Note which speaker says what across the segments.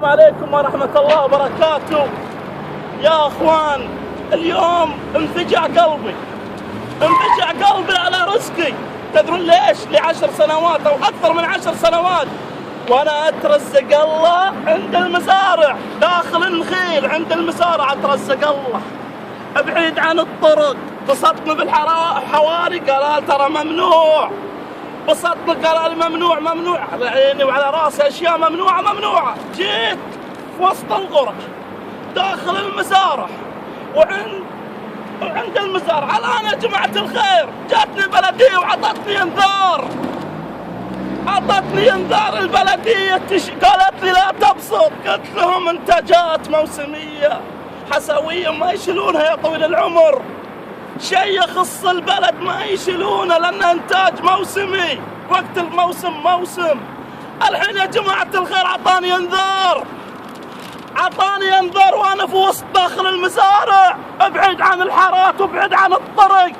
Speaker 1: عليكم ورحمة الله وبركاته. يا اخوان، اليوم انفجع قلبي على رزقي. تدرون ليش؟ ل10 سنوات او اكثر من 10 سنوات وانا اترزق الله عند المزارع، داخل النخيل عند المزارع اترزق الله، ابعد عن الطرق. بسطني بالحواري قال ترى ممنوع، بسطني قال ممنوع على عيني وعلى راسي، اشياء ممنوعه. جيت في وسط القرى داخل المزارع وعند المزارع. الان يا جماعه الخير جاتني البلديه وعطتني انذار البلديه، قالت لي لا تبسط. قلت لهم انتاجات موسميه حسويه ما يشيلونها يا طويل العمر، شيء يخص البلد ما يشيلونه لانه انتاج موسمي، وقت الموسم موسم. الحين يا جماعه الخير عطاني انذار وانا في وسط داخل المزارع، ابعد عن الحارات وابعد عن الطرق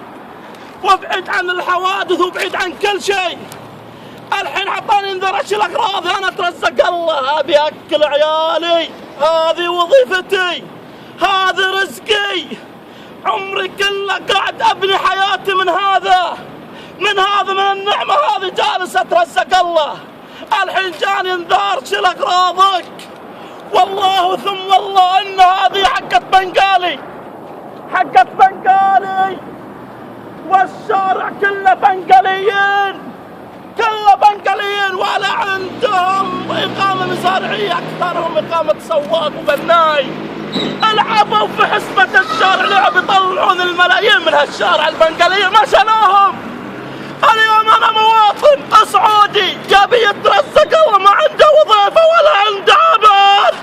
Speaker 1: وابعد عن الحوادث وابعد عن كل شيء. الحين عطاني انذار اشيل اغراضي، انا اترزق الله، ابي اكل عيالي، هذه وظيفتي، هذا رزقي، عمري كله قاعد ابني حياتي من النعمه هذه، جالس اترزق الله. الحين جاني انذار شيل اغراضك، والله ثم والله ان هذه حقت بنقالي، والشارع كله بنقاليين ولا عندهم اقامه مزارعيه، اكثرهم اقامه سواق وبناي. العبوا في حسبه الشارع، لعب يطلعون الملايين من هالشارع البنقاليه ما شالوهم. اليوم انا مواطن سعودي يبي يترزق الله، ما عنده وظيفه ولا عنده عمل،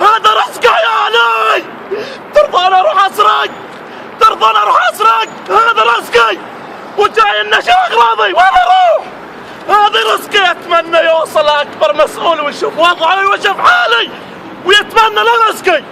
Speaker 1: هذا رزقي عيالي. ترضون اروح اسرق؟ هذا رزقي وجاي النشا اغراضي وين اروح؟ هذا رزقي. اتمنى يوصل اكبر مسؤول ويشوف وضعي ويشوف حالي ويتمنى له رزقي.